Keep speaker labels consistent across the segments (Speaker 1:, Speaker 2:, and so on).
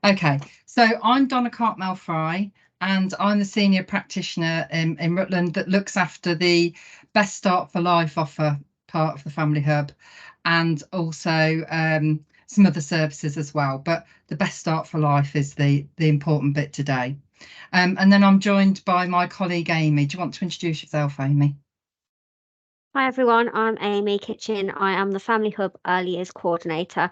Speaker 1: Okay, so I'm Donna Cartmel-Fry, and I'm the senior practitioner in Rutland that looks after the Best Start for Life offer part of the Family Hub, and also some other services as well. But the Best Start for Life is the important bit today. And then I'm joined by my colleague Amy. Do you want to introduce yourself, Amy?
Speaker 2: Hi everyone, I'm Amy Kitchen. I am the Family Hub Early Years Coordinator.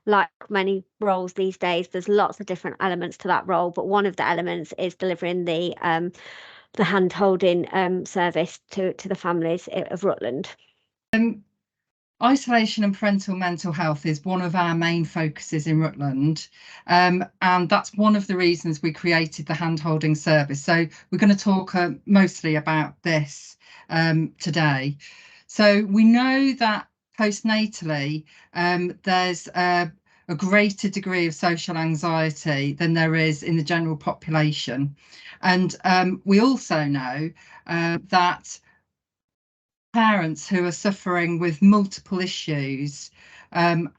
Speaker 2: Like many roles these days, there's lots of different elements to that role, but one of the elements is delivering the hand holding service to the families of Rutland.
Speaker 1: Isolation and parental mental health is one of our main focuses in Rutland, and that's one of the reasons we created the hand-holding service. So we're going to talk mostly about this today. So we know that postnatally there's a greater degree of social anxiety than there is in the general population, and we also know that parents who are suffering with multiple issues and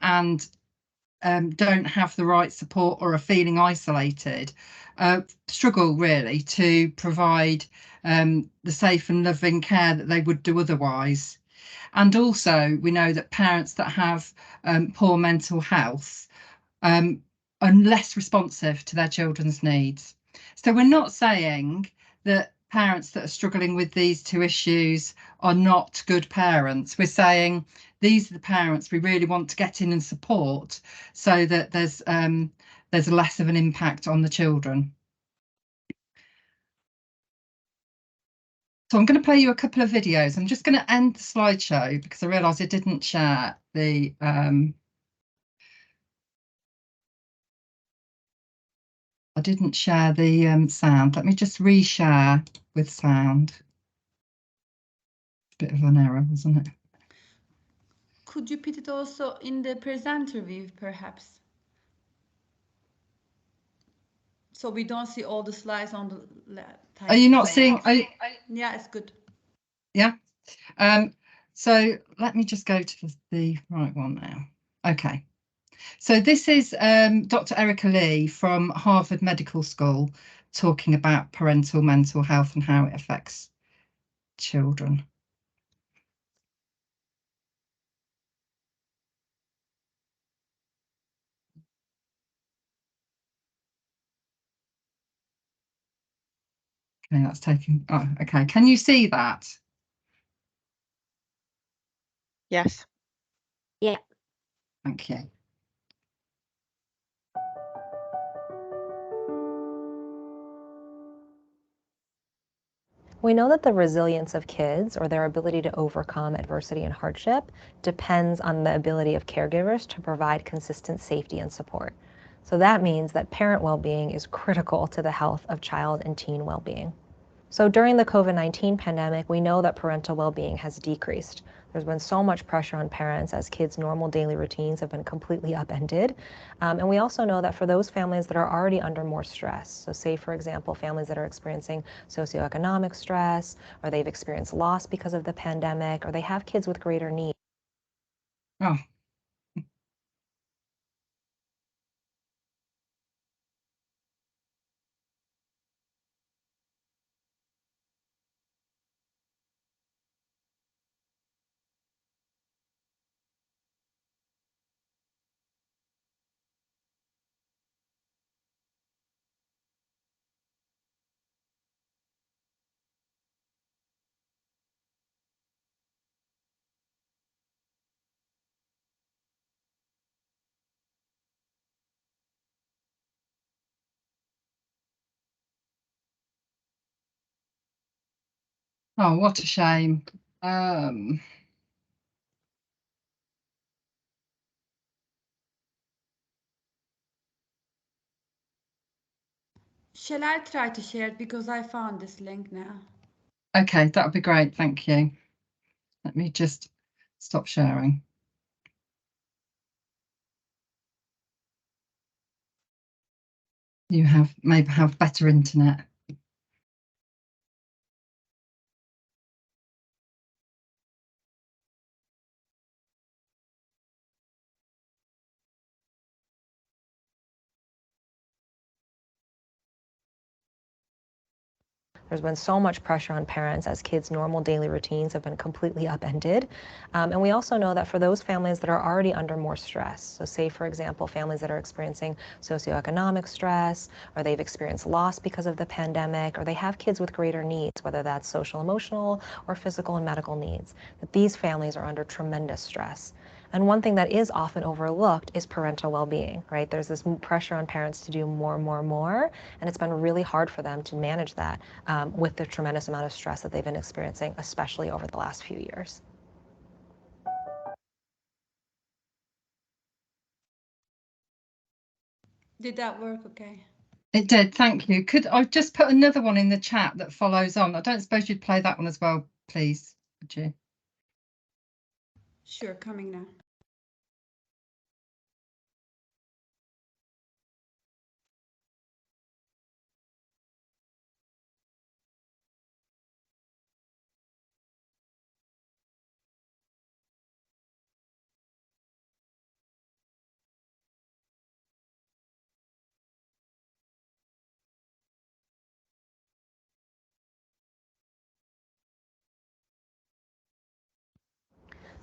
Speaker 1: don't have the right support or are feeling isolated struggle really to provide the safe and loving care that they would do otherwise. And also, we know that parents that have poor mental health are less responsive to their children's needs. So we're not saying that parents that are struggling with these two issues are not good parents. We're saying these are the parents we really want to get in and support so that there's less of an impact on the children. So I'm going to play you a couple of videos. I'm just going to end the slideshow because I realised I didn't share the sound. Let me just reshare with sound. Bit of an error, wasn't it?
Speaker 3: Could you put it also in the presenter view, perhaps? So we don't see all the slides on the
Speaker 1: Are you not seeing?
Speaker 3: Yeah, it's good.
Speaker 1: Yeah. So let me just go to the right one now. Okay. So this is Dr. Erica Lee from Harvard Medical School talking about parental mental health and how it affects children. Okay, that's taking. Oh, okay. Can you see that?
Speaker 4: Yes.
Speaker 2: Yeah.
Speaker 1: Thank you.
Speaker 5: We know that the resilience of kids, or their ability to overcome adversity and hardship, depends on the ability of caregivers to provide consistent safety and support. So that means that parent well-being is critical to the health of child and teen well-being. So during the COVID-19 pandemic, we know that parental well-being has decreased. There's been so much pressure on parents as kids' normal daily routines have been completely upended. And we also know that for those families that are already under more stress, so say, for example, families that are experiencing socioeconomic stress, or they've experienced loss because of the pandemic, or they have kids with greater needs.
Speaker 1: Oh. Oh, what a shame.
Speaker 3: Shall I try to share it because I found this link now?
Speaker 1: Okay, that would be great. Thank you. Let me just stop sharing. You maybe have better internet.
Speaker 5: There's been so much pressure on parents as kids' normal daily routines have been completely upended. And we also know that for those families that are already under more stress, so say, for example, families that are experiencing socioeconomic stress, or they've experienced loss because of the pandemic, or they have kids with greater needs, whether that's social, emotional, or physical and medical needs, that these families are under tremendous stress. And one thing that is often overlooked is parental well-being, right? There's this pressure on parents to do more, and it's been really hard for them to manage that with the tremendous amount of stress that they've been experiencing, especially over the last few years.
Speaker 3: Did that work okay?
Speaker 1: It did, thank you. Could I just put another one in the chat that follows on? I don't suppose you'd play that one as well, please, would you?
Speaker 3: Sure, coming now.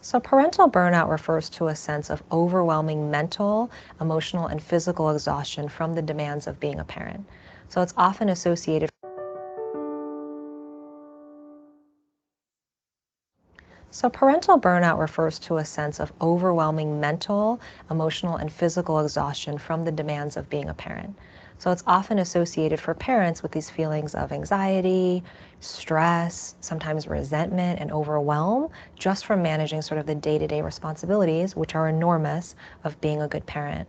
Speaker 5: So parental burnout refers to a sense of overwhelming mental, emotional, and physical exhaustion from the demands of being a parent. So it's often associated. So parental burnout refers to a sense of overwhelming mental, emotional, and physical exhaustion from the demands of being a parent. So it's often associated for parents with these feelings of anxiety, stress, sometimes resentment and overwhelm, just from managing sort of the day-to-day responsibilities, which are enormous, of being a good parent.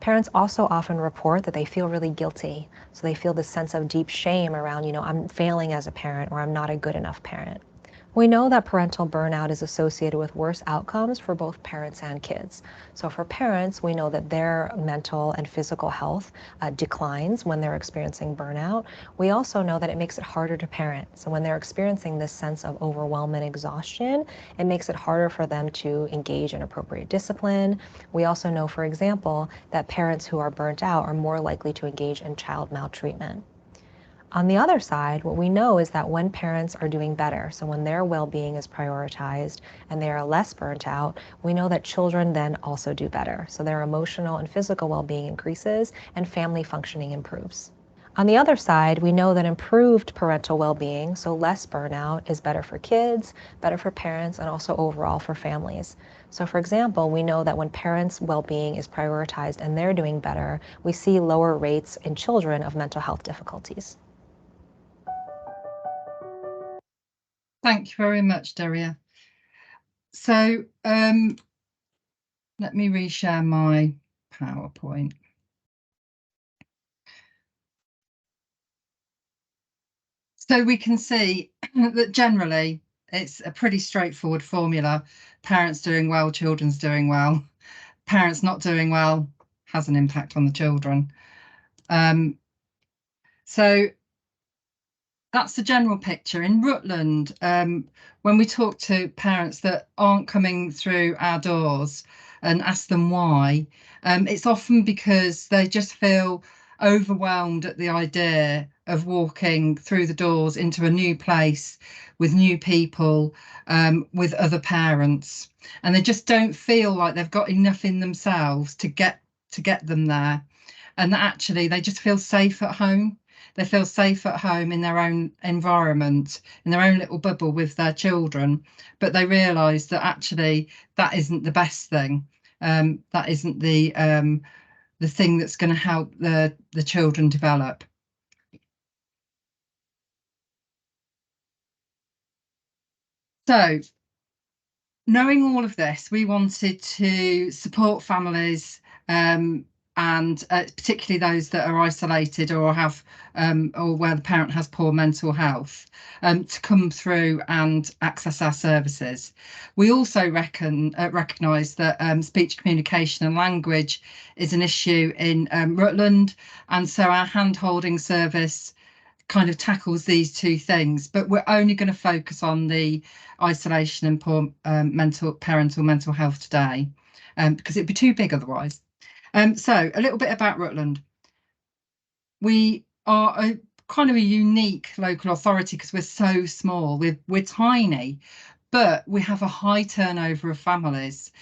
Speaker 5: Parents also often report that they feel really guilty. So they feel this sense of deep shame around, I'm failing as a parent, or I'm not a good enough parent. We know that parental burnout is associated with worse outcomes for both parents and kids. So for parents, we know that their mental and physical health declines when they're experiencing burnout. We also know that it makes it harder to parent. So when they're experiencing this sense of overwhelm and exhaustion, it makes it harder for them to engage in appropriate discipline. We also know, for example, that parents who are burnt out are more likely to engage in child maltreatment. On the other side, what we know is that when parents are doing better, so when their well-being is prioritized and they are less burnt out, we know that children then also do better. So their emotional and physical well-being increases and family functioning improves. On the other side, we know that improved parental well-being, so less burnout, is better for kids, better for parents, and also overall for families. So for example, we know that when parents' well-being is prioritized and they're doing better, we see lower rates in children of mental health difficulties.
Speaker 1: Thank you very much, Daria. So let me reshare my PowerPoint. So we can see that generally it's a pretty straightforward formula. Parents doing well, children's doing well. Parents not doing well has an impact on the children. So that's the general picture. In Rutland, when we talk to parents that aren't coming through our doors and ask them why, it's often because they just feel overwhelmed at the idea of walking through the doors into a new place with new people, with other parents, and they just don't feel like they've got enough in themselves to get them there, and that actually they just feel safe at home. They feel safe at home in their own environment, in their own little bubble with their children, but they realise that actually that isn't the best thing. That isn't the thing that's going to help the children develop. So, knowing all of this, we wanted to support families and particularly those that are isolated or have or where the parent has poor mental health, to come through and access our services. We also recognise that speech communication and language is an issue in Rutland, and so our hand-holding service kind of tackles these two things, but we're only going to focus on the isolation and poor parental mental health today, because it'd be too big otherwise. So a little bit about Rutland. We are kind of a unique local authority because we're so small. We're tiny, but we have a high turnover of families.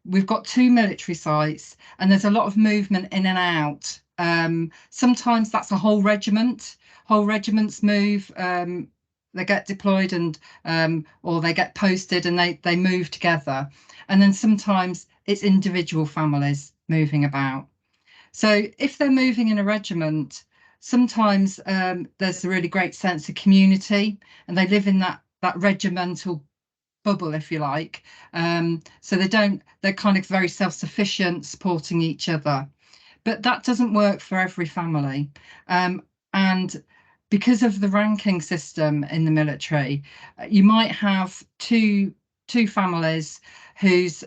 Speaker 1: We've got 2 military sites, and there's a lot of movement in and out. Sometimes that's a whole regiment. Whole regiments move. They get deployed and or they get posted and they move together. And then sometimes it's individual families moving about. So if they're moving in a regiment, sometimes there's a really great sense of community, and they live in that regimental bubble, if you like. So they're kind of very self-sufficient, supporting each other. But that doesn't work for every family. And because of the ranking system in the military, you might have two families whose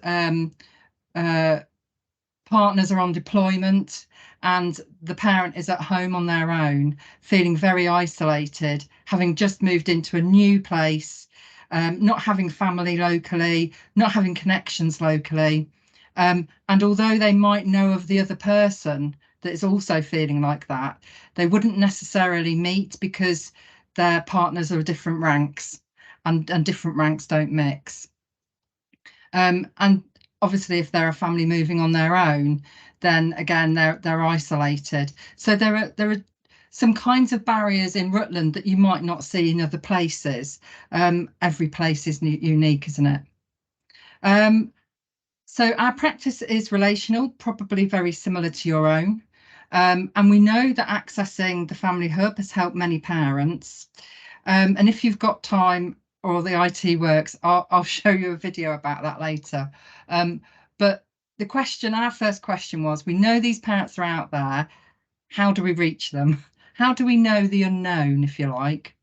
Speaker 1: partners are on deployment and the parent is at home on their own, feeling very isolated, having just moved into a new place, not having family locally, not having connections locally. And although they might know of the other person that is also feeling like that, they wouldn't necessarily meet because their partners are different ranks, and different ranks don't mix. And obviously, if they're a family moving on their own, then again they're isolated. So there are some kinds of barriers in Rutland that you might not see in other places. Every place is unique, isn't it? So our practice is relational, probably very similar to your own. And we know that accessing the Family Hub has helped many parents. And if you've got time or the IT works, I'll show you a video about that later. But our first question was, we know these parents are out there. How do we reach them? How do we know the unknown, if you like?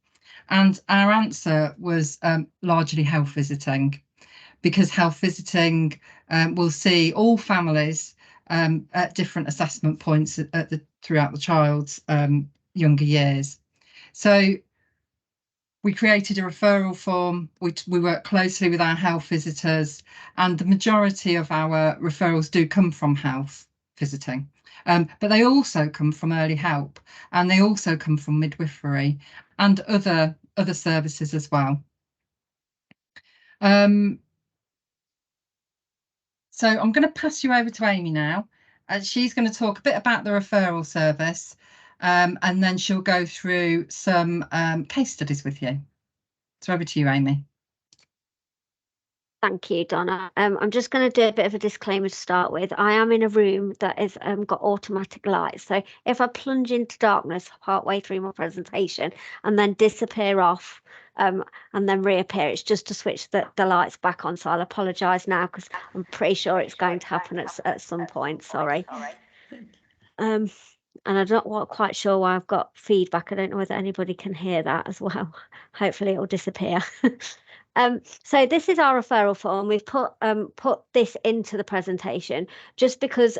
Speaker 1: And our answer was largely health visiting, because health visiting will see all families at different assessment points throughout the child's younger years. So we created a referral form. We work closely with our health visitors, and the majority of our referrals do come from health visiting. But they also come from early help, and they also come from midwifery and other services as well. So I'm going to pass you over to Amy now. She's going to talk a bit about the referral service, and then she'll go through some case studies with you. So over to you, Amy.
Speaker 2: Thank you, Donna. I'm just going to do a bit of a disclaimer to start with. I am in a room that has got automatic lights. So if I plunge into darkness partway through my presentation and then disappear off and then reappear, it's just to switch the lights back on. So I'll apologise now because I'm pretty sure it's going to happen at some point. Sorry. And I'm not quite sure why I've got feedback. I don't know whether anybody can hear that as well. Hopefully it will disappear. So this is our referral form. We've put this into the presentation just because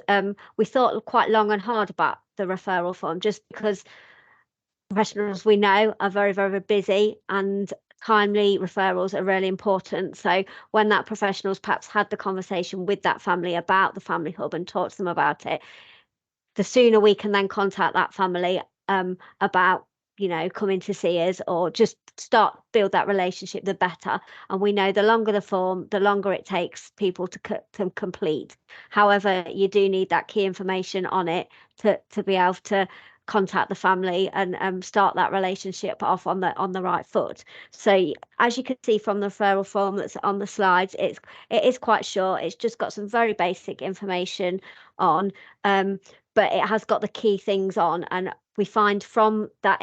Speaker 2: we thought quite long and hard about the referral form, just because professionals we know are very, very busy and timely referrals are really important. So when that professional's perhaps had the conversation with that family about the Family Hub and talked to them about it, the sooner we can then contact that family about, coming to see us or just build that relationship, the better. And we know the longer the form, the longer it takes people to complete. However, you do need that key information on it to be able to contact the family and start that relationship off on the right foot. So as you can see from the referral form that's on the slides, it is quite short. It's just got some very basic information on, but it has got the key things on, and we find from that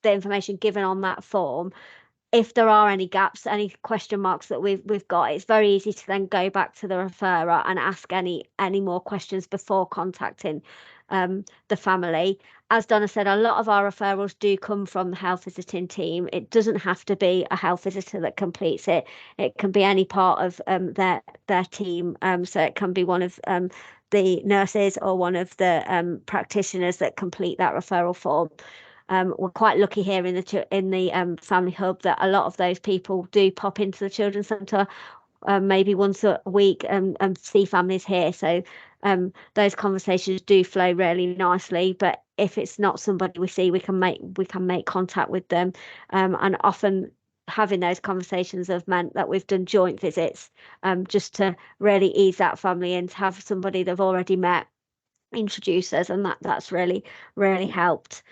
Speaker 2: the information given on that form, if there are any gaps, any question marks that we've got, it's very easy to then go back to the referrer and ask any more questions before contacting the family. As Donna said, a lot of our referrals do come from the health visiting team. It doesn't have to be a health visitor that completes it. It can be any part of their team. So it can be one of the nurses or one of the practitioners that complete that referral form. We're quite lucky here in the Family Hub that a lot of those people do pop into the Children's Centre maybe once a week and see families here. So those conversations do flow really nicely. But if it's not somebody we see, we can make contact with them, and often having those conversations have meant that we've done joint visits, just to really ease that family in, to have somebody they've already met introduce us, and that's really helped,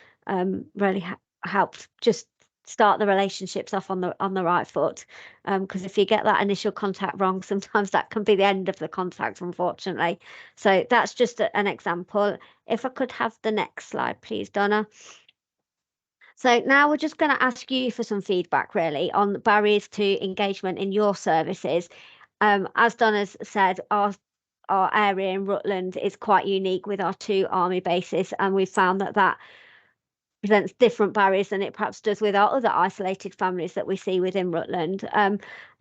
Speaker 2: helped just start the relationships off on the right foot, because if you get that initial contact wrong, sometimes that can be the end of the contact, unfortunately. So that's just an example. If I could have the next slide, please, Donna. So now we're just going to ask you for some feedback really on barriers to engagement in your services. As Donna's said, our area in Rutland is quite unique with our 2 army bases, and we've found that presents different barriers than it perhaps does with our other isolated families that we see within Rutland.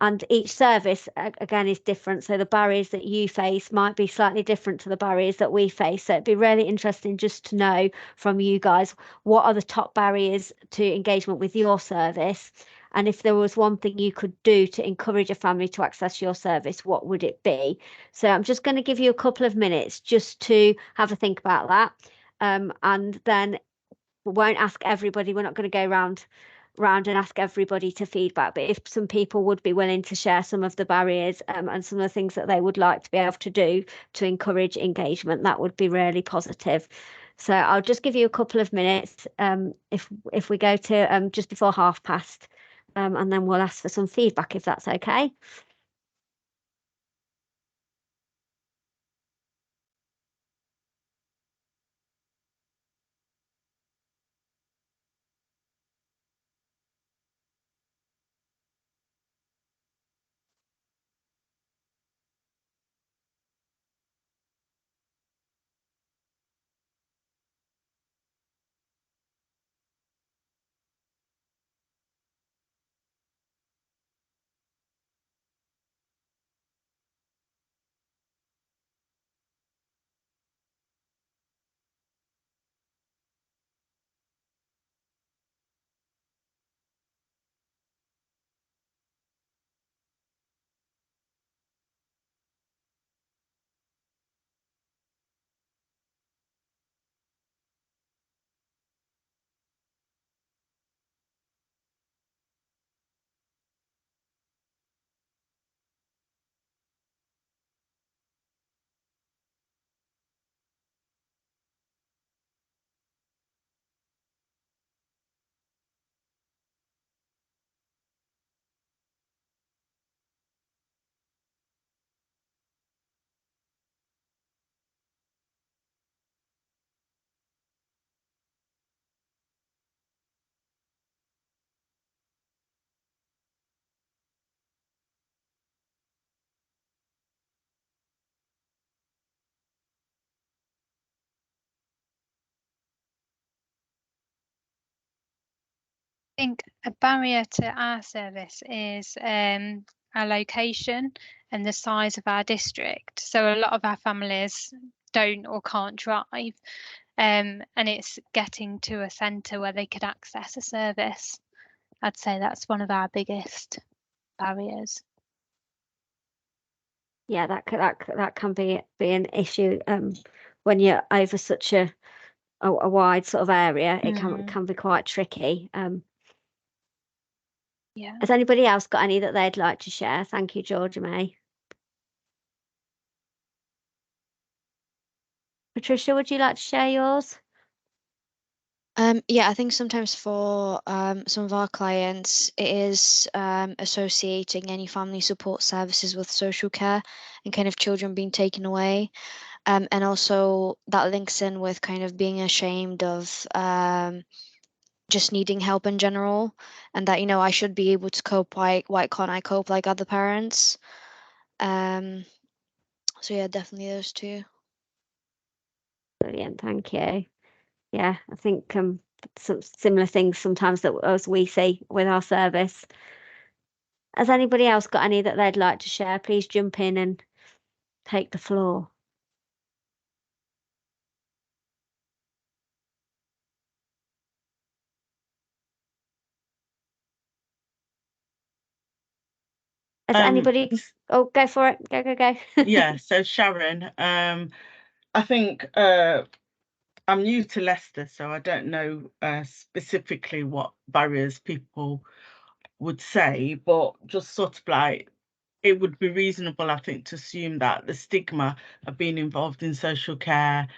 Speaker 2: And each service, again, is different. So the barriers that you face might be slightly different to the barriers that we face. So it'd be really interesting just to know from you guys, what are the top barriers to engagement with your service? And if there was one thing you could do to encourage a family to access your service, what would it be? So I'm just going to give you a couple of minutes just to have a think about that. And then we won't ask everybody. We're not going to go round and ask everybody to feedback. But if some people would be willing to share some of the barriers, and some of the things that they would like to be able to do to encourage engagement, that would be really positive. So I'll just give you a couple of minutes, if we go to just before past, and then we'll ask for some feedback if that's okay.
Speaker 4: I think a barrier to our service is our location and the size of our district. So a lot of our families don't or can't drive, and it's getting to a centre where they could access a service. I'd say that's one of our biggest barriers.
Speaker 2: Yeah, that can be an issue, when you're over such a wide sort of area. It can be quite tricky.
Speaker 4: Yeah.
Speaker 2: Has anybody else got any that they'd like to share? Thank you, Georgia May. Patricia, would you like to share yours?
Speaker 6: Yeah, I think sometimes for some of our clients, it is associating any family support services with social care and kind of children being taken away. And also that links in with kind of being ashamed of just needing help in general, and that, I should be able to cope. Why can't I cope like other parents? So yeah, definitely those two.
Speaker 2: Brilliant, thank you. Yeah, I think some similar things sometimes that as we see with our service. Has anybody else got any that they'd like to share? Please jump in and take the floor. Has anybody? Oh, go for it. Go.
Speaker 7: Yeah, so Sharon, I think I'm new to Leicester, so I don't know specifically what barriers people would say, but just sort of like, it would be reasonable, I think, to assume that the stigma of being involved in social care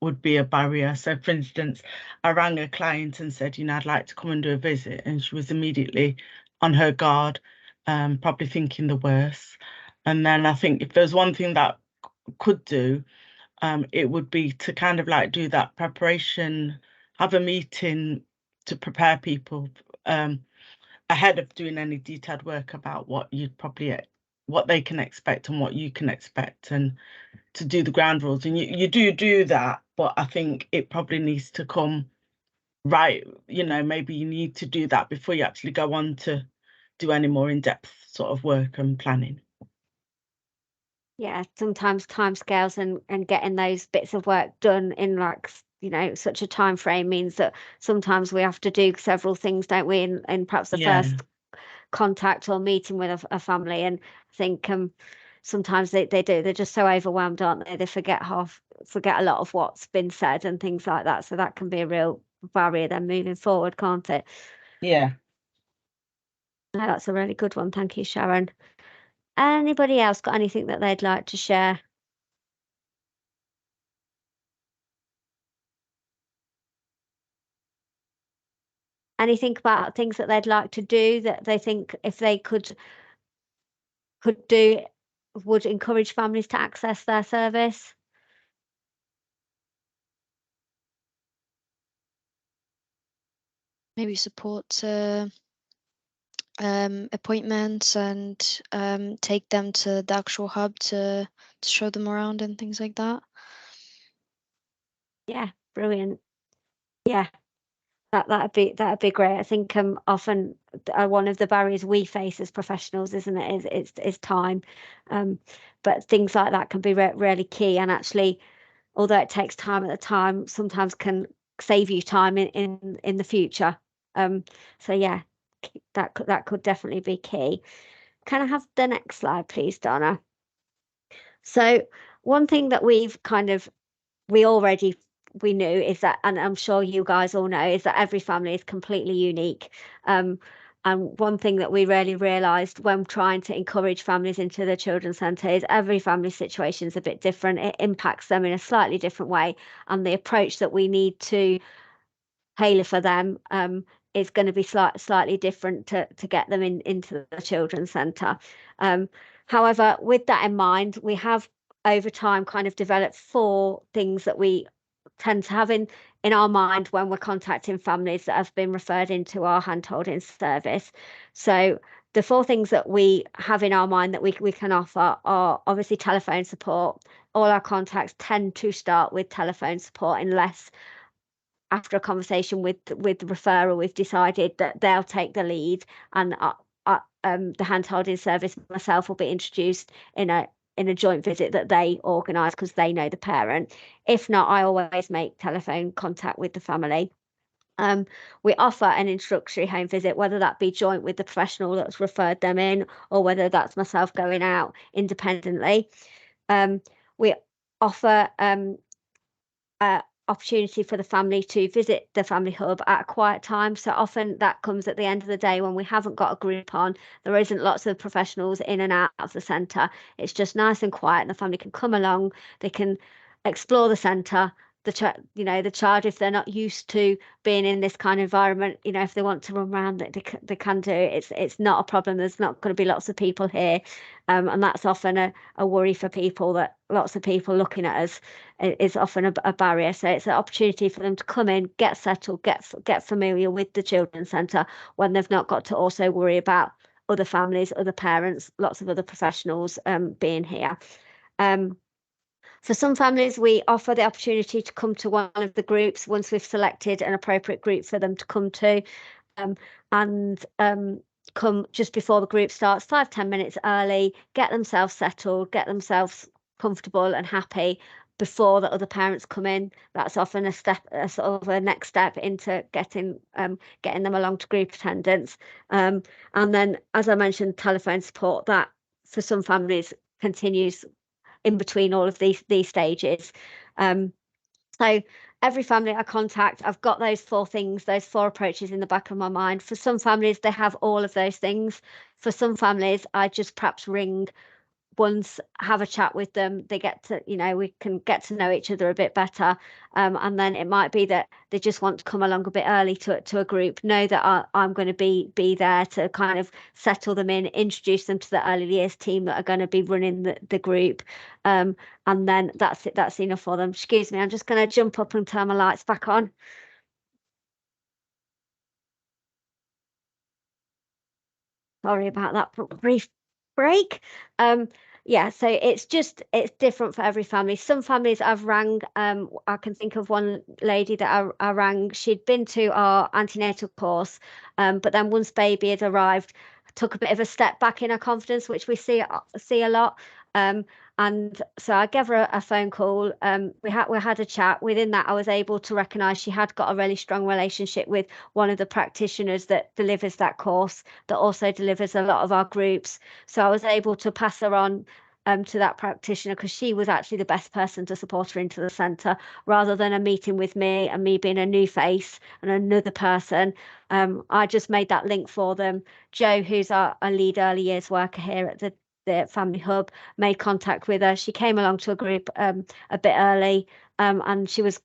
Speaker 7: would be a barrier. So, for instance, I rang a client and said, I'd like to come and do a visit, and she was immediately on her guard, probably thinking the worst. And then I think if there's one thing that could do, it would be to kind of like do that preparation, have a meeting to prepare people ahead of doing any detailed work about what they can expect and what you can expect, and to do the ground rules. And you do that, but I think it probably needs to come right. Maybe you need to do that before you actually go on to do any more in-depth sort of work and planning.
Speaker 2: Yeah, sometimes timescales and getting those bits of work done in such a time frame means that sometimes we have to do several things, don't we, in perhaps the first contact or meeting with a family. And I think sometimes they're just so overwhelmed, aren't they? They forget a lot of what's been said and things like that. So that can be a real barrier then moving forward, can't it?
Speaker 7: Yeah.
Speaker 2: No, that's a really good one. Thank you, Sharon. Anybody else got anything that they'd like to share? Anything about things that they'd like to do that they think if they could do would encourage families to access their service?
Speaker 6: Maybe support appointments and take them to the actual hub to show them around and things like that.
Speaker 2: Yeah, brilliant. Yeah, that'd be great. I think often one of the barriers we face as professionals, isn't it, is time. But things like that can be really key, and actually, although it takes time at the time, sometimes can save you time in the future. So yeah, that could definitely be key. Can I have the next slide, please, Donna? So one thing that we knew is that, and I'm sure you guys all know, is that every family is completely unique. And one thing that we really realised when trying to encourage families into the children's centre is every family situation is a bit different. It impacts them in a slightly different way, and the approach that we need to tailor for them is going to be slightly different to get them into the children's centre. However, with that in mind, we have over time kind of developed 4 things that we tend to have in our mind when we're contacting families that have been referred into our handholding service. So the 4 things that we have in our mind that we can offer are obviously telephone support. All our contacts tend to start with telephone support unless after a conversation with the referrer we've decided that they'll take the lead, and the handholding service myself will be introduced in a joint visit that they organise because they know the parent. If not, I always make telephone contact with the family. We offer an introductory home visit, whether that be joint with the professional that's referred them in, or whether that's myself going out independently. We offer opportunity for the family to visit the family hub at a quiet time. So often that comes at the end of the day when we haven't got a group on, there isn't lots of professionals in and out of the centre. It's just nice and quiet, and the family can come along, they can explore the centre. The child, if they're not used to being in this kind of environment, if they want to run around, they can do it. It's not a problem. There's not going to be lots of people here, and that's often a worry for people, that lots of people looking at us is often a barrier. So it's an opportunity for them to come in, get settled, get familiar with the children's centre when they've not got to also worry about other families, other parents, lots of other professionals being here. For some families, we offer the opportunity to come to one of the groups once we've selected an appropriate group for them to come to, and come just before the group starts, 5-10 minutes early, get themselves settled, get themselves comfortable and happy before the other parents come in. That's often a sort of a next step into getting them along to group attendance. And then, as I mentioned, telephone support, that for some families continues in between all of these stages. So every family I contact, I've got those 4 things, those 4 approaches in the back of my mind. For some families, they have all of those things. For some families, I just perhaps ring once, have a chat with them. They get to, we can get to know each other a bit better. And then it might be that they just want to come along a bit early to a group, know that I'm going to be there to kind of settle them in, introduce them to the early years team that are going to be running the group. And then that's it, that's enough for them. Excuse me, I'm just going to jump up and turn my lights back on. Sorry about that brief break. Yeah, so it's different for every family. Some families I've rang, I can think of one lady that I rang. She'd been to our antenatal course, but then once baby had arrived, took a bit of a step back in her confidence, which we see a lot. And so I gave her a phone call. We had a chat. Within that, I was able to recognise she had got a really strong relationship with one of the practitioners that delivers that course, that also delivers a lot of our groups. So I was able to pass her on to that practitioner, because she was actually the best person to support her into the centre, rather than a meeting with me and me being a new face and another person. I just made that link for them. Jo, who's our lead early years worker here at the Family Hub, made contact with her. She came along to a group a bit early, and she was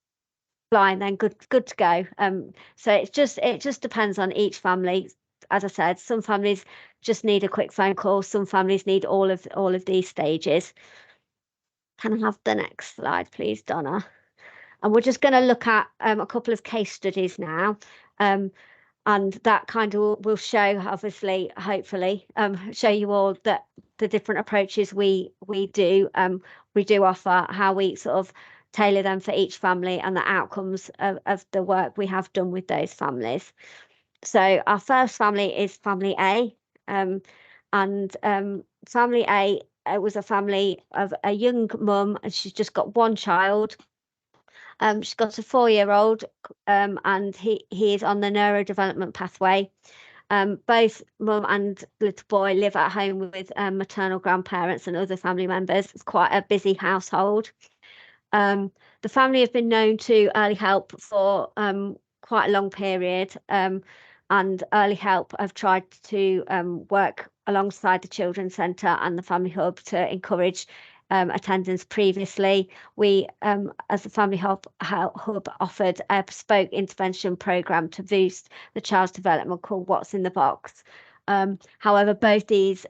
Speaker 2: flying then, good to go. So it just depends on each family. As I said, some families just need a quick phone call, some families need all of these stages. Can I have the next slide, please, Donna? And we're just going to look at a couple of case studies now. And that kind of will show, obviously, hopefully, show you all that the different approaches we do offer, how we sort of tailor them for each family, and the outcomes of the work we have done with those families. So our first family is family A, and family A, it was a family of a young mum, and she's just got one child. She's got a 4-year-old, and he is on the neurodevelopment pathway. Both mum and little boy live at home with maternal grandparents and other family members. It's quite a busy household. The family have been known to Early Help for quite a long period, and Early Help have tried to work alongside the Children's Centre and the Family Hub to encourage attendance. Previously, we, as the Family Hub offered a bespoke intervention programme to boost the child's development called What's in the Box. However, both these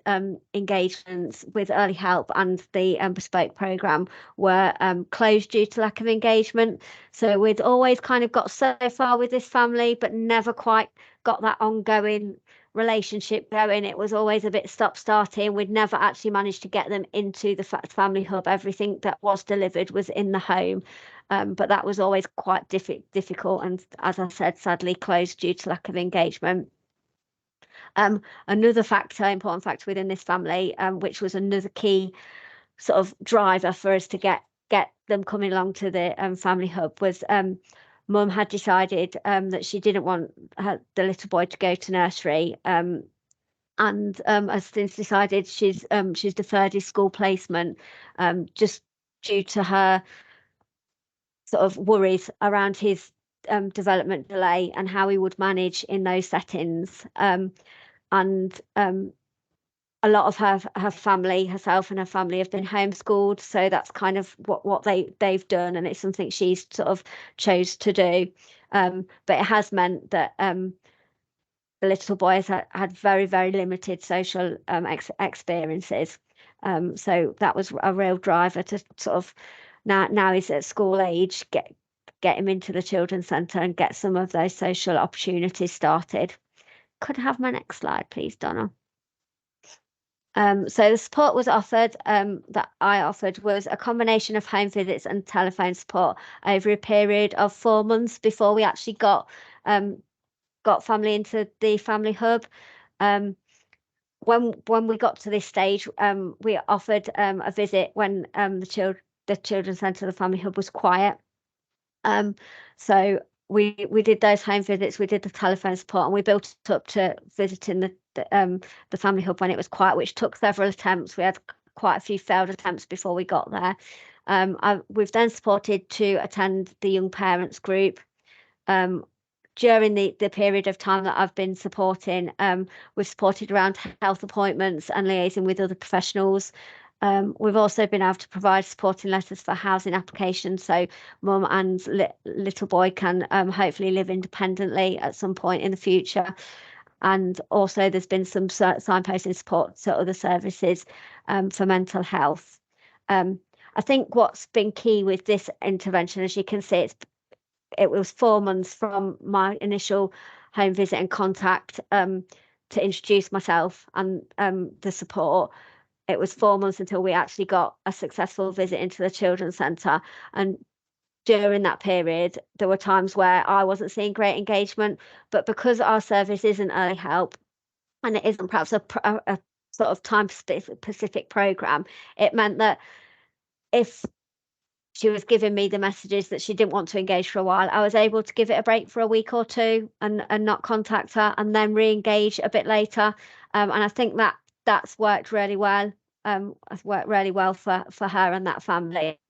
Speaker 2: engagements with Early Help and the bespoke programme were closed due to lack of engagement. So we'd always kind of got so far with this family, but never quite got that ongoing relationship going. It was always a bit stop-starting. We'd never actually managed to get them into the Family Hub. Everything that was delivered was in the home, but that was always quite difficult, and as I said, sadly closed due to lack of engagement. Another important factor within this family, which was another key sort of driver for us to get them coming along to the Family Hub, was Mum had decided that she didn't want the little boy to go to nursery, and has since decided she's deferred his school placement, just due to her sort of worries around his development delay and how he would manage in those settings. And a lot of her family, herself and her family, have been homeschooled, so that's kind of what they've done, and it's something she's sort of chose to do. But it has meant that the little boy has had very, very limited social experiences. So that was a real driver to sort of, now he's at school age, get him into the Children's Centre and get some of those social opportunities started. Could I have my next slide, please, Donna? So the support was offered, that I offered, was a combination of home visits and telephone support over a period of 4 months before we actually got family into the Family Hub. When we got to this stage, we offered a visit when the the children's centre, the family hub, was quiet. So we did those home visits, we did the telephone support, and we built up to visiting the family hub when it was quiet, which took several attempts. We had quite a few failed attempts before we got there. We've then supported to attend the young parents group. During the period of time that I've been supporting, we've supported around health appointments and liaising with other professionals. We've also been able to provide supporting letters for housing applications, so mum and little boy can hopefully live independently at some point in the future. And also there's been some signposting support to other services for mental health. I think what's been key with this intervention, as you can see, it was 4 months from my initial home visit and contact to introduce myself and the support. It was 4 months until we actually got a successful visit into the children's centre. And during that period, there were times where I wasn't seeing great engagement, but because our service isn't early help and it isn't perhaps a sort of time-specific programme, it meant that if she was giving me the messages that she didn't want to engage for a while, I was able to give it a break for a week or two and not contact her, and then re-engage a bit later. And I think that's worked really well. It's worked really well for her and that family.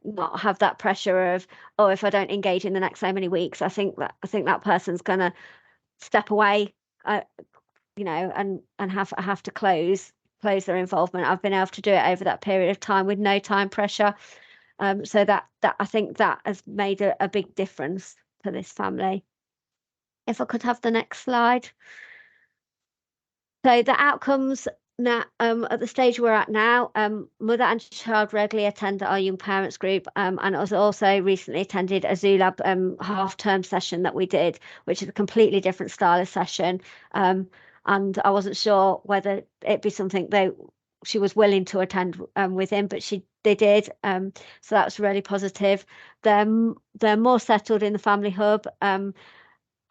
Speaker 2: Not have that pressure of, oh, if I don't engage in the next so many weeks, I think that person's gonna step away, and have to close their involvement. I've been able to do it over that period of time with no time pressure. So that I think that has made a big difference for this family. If I could have the next slide. So the outcomes now, at the stage we're at now, mother and child regularly attend our young parents group, and I was also recently attended a ZooLab half-term session that we did, which is a completely different style of session. And I wasn't sure whether it'd be something she was willing to attend with him, but they did. So that was really positive. They're more settled in the family hub.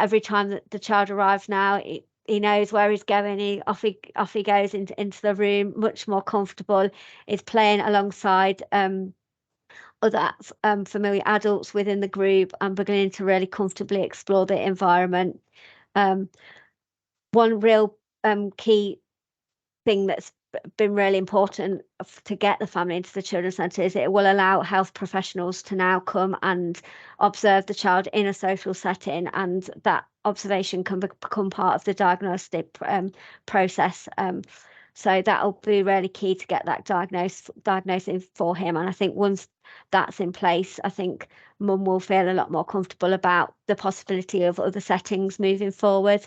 Speaker 2: Every time that the child arrives now, he knows where he's going. Off he goes into the room, much more comfortable. He's playing alongside other familiar adults within the group and beginning to really comfortably explore the environment. One real key thing that's been really important to get the family into the children's centre is it will allow health professionals to now come and observe the child in a social setting, and that observation can become part of the diagnostic process. So that'll be really key to get that diagnosing for him. And I think once that's in place, I think mum will feel a lot more comfortable about the possibility of other settings moving forward.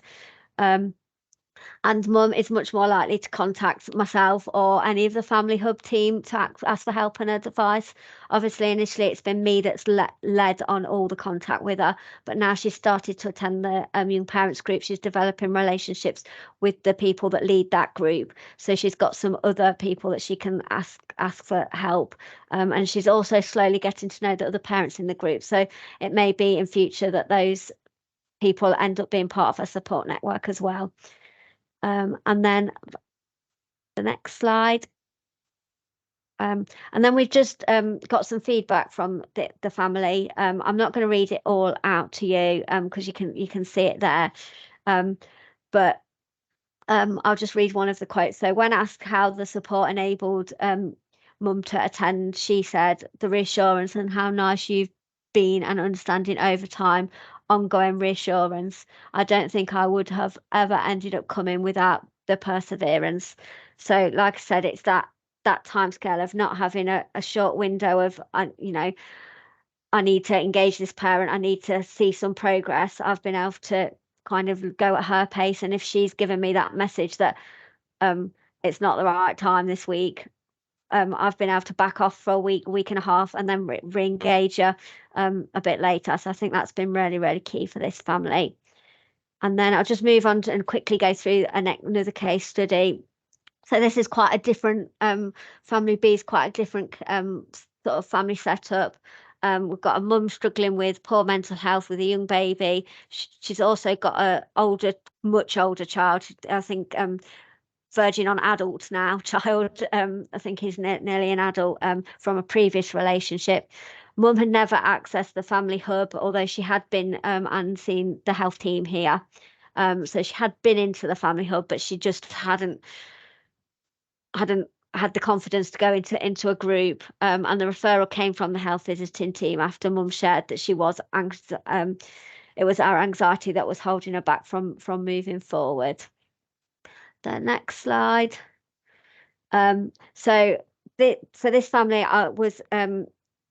Speaker 2: And mum is much more likely to contact myself or any of the family hub team to ask for help and advice. Obviously, initially it's been me that's led on all the contact with her, but now she's started to attend the young parents group. She's developing relationships with the people that lead that group, so she's got some other people that she can ask for help, and she's also slowly getting to know the other parents in the group. So it may be in future that those people end up being part of a support network as well. And then the next slide. And then we've just got some feedback from the family. I'm not going to read it all out to you because you can see it there. But I'll just read one of the quotes. So when asked how the support enabled mum to attend, she said, "The reassurance and how nice you've been and understanding over time, ongoing reassurance. I don't think I would have ever ended up coming without the perseverance." So like I said, it's that timescale of not having a short window of, I need to engage this parent, I need to see some progress. I've been able to kind of go at her pace, and if she's given me that message that it's not the right time this week, I've been able to back off for a week and a half, and then re-engage her a bit later. So I think that's been really, really key for this family. And then I'll just move on and quickly go through another case study. So this is quite a different family B is quite a different sort of family setup. We've got a mum struggling with poor mental health with a young baby. She's also got a much older child. I think verging on adult now, child. I think he's nearly an adult from a previous relationship. Mum had never accessed the family hub, although she had been and seen the health team here. So she had been into the family hub, but she just hadn't had the confidence to go into a group. And the referral came from the health visiting team after Mum shared that she was anxious. It was our anxiety that was holding her back from moving forward. The next slide. So this family was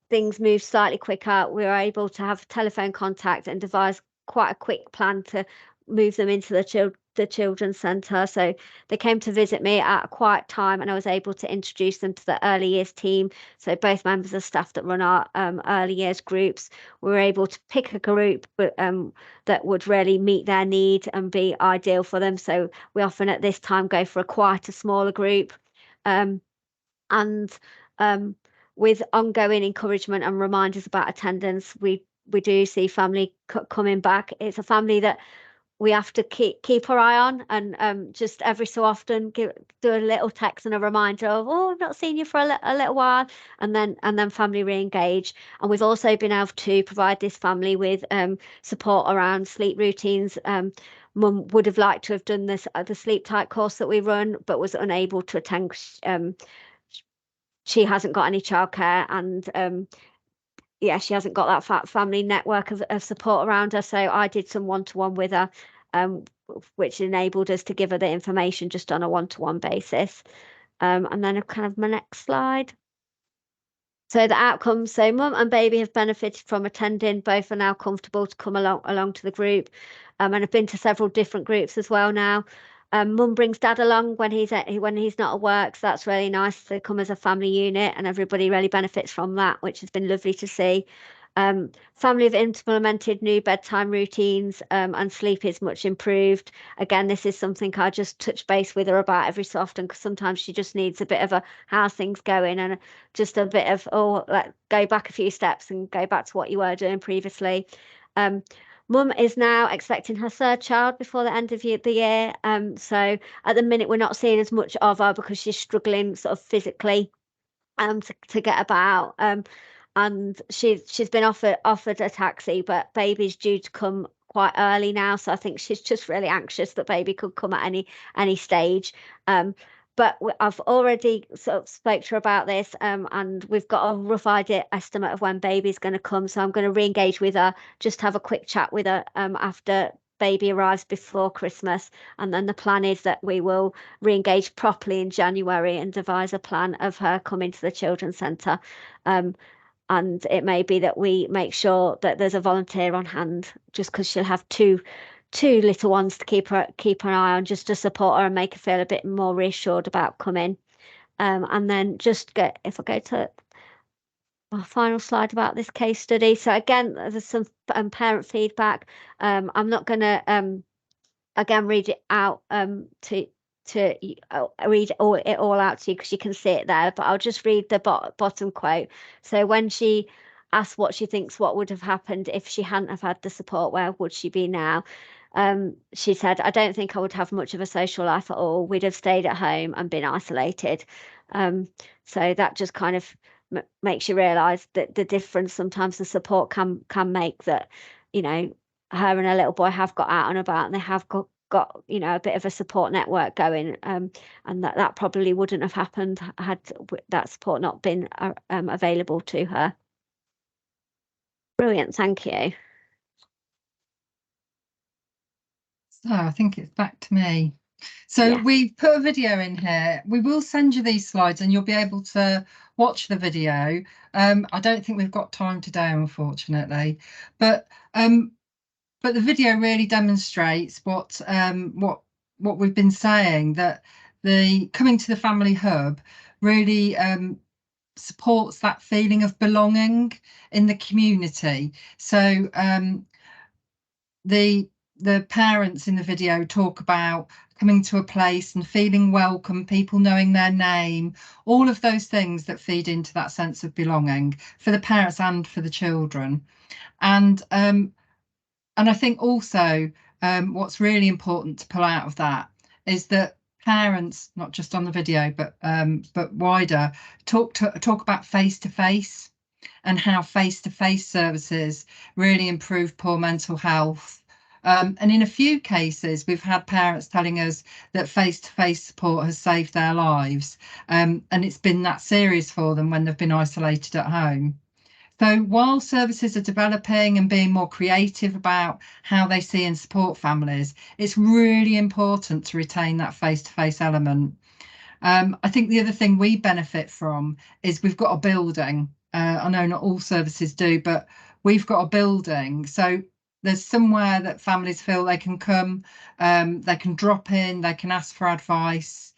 Speaker 2: things moved slightly quicker. We were able to have telephone contact and devise quite a quick plan to move them into the children's centre. So they came to visit me at a quiet time, and I was able to introduce them to the early years team. So both members of staff that run our early years groups, we were able to pick a group that would really meet their need and be ideal for them. So we often at this time go for a quieter, smaller group. And with ongoing encouragement and reminders about attendance, we do see family coming back. It's a family that we have to keep our eye on, and just every so often do a little text and a reminder of, oh, I've not seen you for a little while, and then family re-engage. And we've also been able to provide this family with support around sleep routines. Mum would have liked to have done this the sleep tight course that we run, but was unable to attend. She hasn't got any childcare, and yeah, she hasn't got that family network of support around her. So I did some one-to-one with her, which enabled us to give her the information just on a one-to-one basis. And then kind of my next slide. So the outcomes, so Mum and baby have benefited from attending. Both are now comfortable to come along to the group, and have been to several different groups as well now. Mum brings Dad along when he's not at work, so that's really nice to come as a family unit, and everybody really benefits from that, which has been lovely to see. Family have implemented new bedtime routines, and sleep is much improved. Again, this is something I just touch base with her about every so often, because sometimes she just needs a bit of a how's things going, and just a bit of, oh, go back a few steps and go back to what you were doing previously. Mum is now expecting her third child before the end of the year. So at the minute, we're not seeing as much of her because she's struggling sort of physically to get about. And she's been offered a taxi, but baby's due to come quite early now. So I think she's just really anxious that baby could come at any stage. But I've already sort of spoke to her about this, and we've got a rough estimate of when baby's going to come. So I'm going to re-engage with her, just have a quick chat with her after baby arrives before Christmas. And then the plan is that we will re-engage properly in January and devise a plan of her coming to the children's centre. And it may be that we make sure that there's a volunteer on hand, just because she'll have two little ones to keep an eye on, just to support her and make her feel a bit more reassured about coming. And then if I go to my final slide about this case study. So again, there's some parent feedback. I'm not going to again read it out to read it all out to you, because you can see it there, but I'll just read the bottom quote. So when she asked what she thinks what would have happened if she hadn't have had the support, where would she be now? She said, I don't think I would have much of a social life at all. We'd have stayed at home and been isolated. So that just kind of makes you realise that the difference sometimes the support can make, that, you know, her and her little boy have got out and about, and they have got a bit of a support network going, and that probably wouldn't have happened had that support not been available to her. Brilliant, thank you.
Speaker 1: So I think it's back to me. So
Speaker 2: Yeah.
Speaker 1: we put a video in here. We will send you these slides and you'll be able to watch the video. I don't think we've got time today, unfortunately, but the video really demonstrates what we've been saying, that the coming to the family hub really supports that feeling of belonging in the community. So the parents in the video talk about coming to a place and feeling welcome, people knowing their name, all of those things that feed into that sense of belonging for the parents and for the children. And I think also what's really important to pull out of that is that parents, not just on the video, but wider, talk about face-to-face and how face-to-face services really improve poor mental health. And in a few cases, we've had parents telling us that face-to-face support has saved their lives, and it's been that serious for them when they've been isolated at home. So while services are developing and being more creative about how they see and support families, it's really important to retain that face-to-face element. I think the other thing we benefit from is we've got a building. I know not all services do, but we've got a building. So there's somewhere that families feel they can come, they can drop in, they can ask for advice.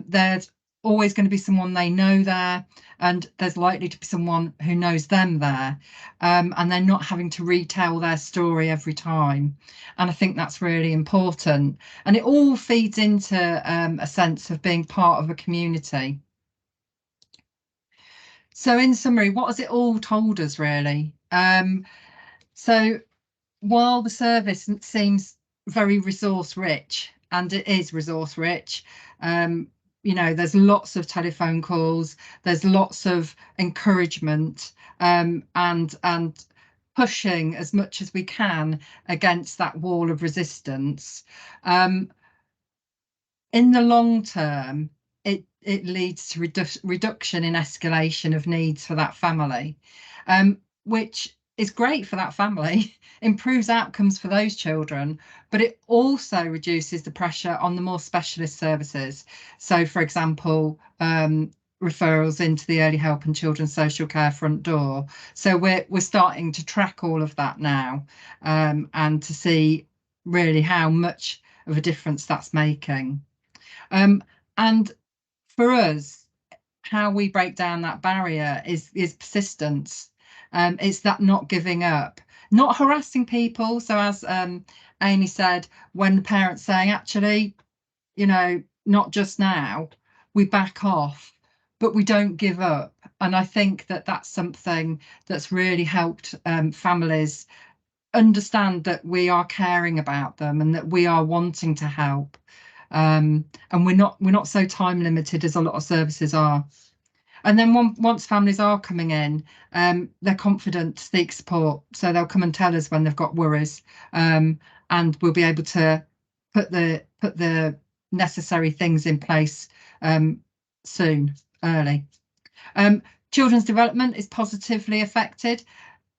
Speaker 1: There's always going to be someone they know there, and there's likely to be someone who knows them there, and they're not having to retell their story every time. And I think that's really important. And it all feeds into a sense of being part of a community. So in summary, what has it all told us, really? So while the service seems very resource rich, and it is resource rich, you know, there's lots of telephone calls, there's lots of encouragement, and pushing as much as we can against that wall of resistance. In the long term, it leads to reduction in escalation of needs for that family, which is great for that family, improves outcomes for those children, but it also reduces the pressure on the more specialist services. So, for example, referrals into the early help and children's social care front door. So we're starting to track all of that now, and to see really how much of a difference that's making. And for us, how we break down that barrier is persistence. It's that not giving up, not harassing people. So as Amy said, when the parents saying, actually, you know, not just now, we back off, but we don't give up. And I think that that's something that's really helped families understand that we are caring about them and that we are wanting to help. And we're not so time limited as a lot of services are. And then once families are coming in, they're confident to seek support. So they'll come and tell us when they've got worries, and we'll be able to put the necessary things in place soon, early. Children's development is positively affected.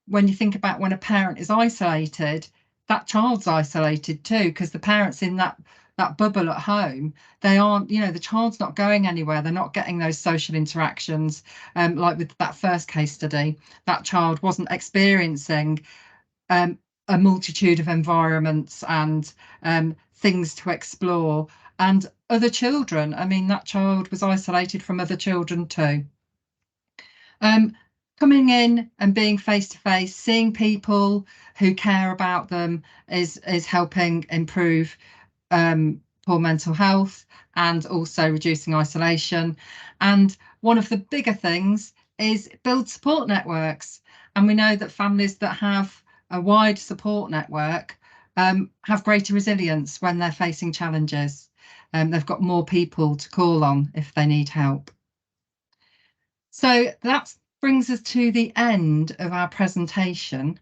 Speaker 1: When you think about when a parent is isolated, that child's isolated too, because the parents in that bubble at home, they aren't, you know, the child's not going anywhere, they're not getting those social interactions, like with that first case study, that child wasn't experiencing a multitude of environments and things to explore, and other children, I mean, that child was isolated from other children too. Coming in and being face to face, seeing people who care about them is helping improve poor mental health and also reducing isolation. And one of the bigger things is build support networks. And we know that families that have a wide support network have greater resilience when they're facing challenges. They've got more people to call on if they need help. So that brings us to the end of our presentation.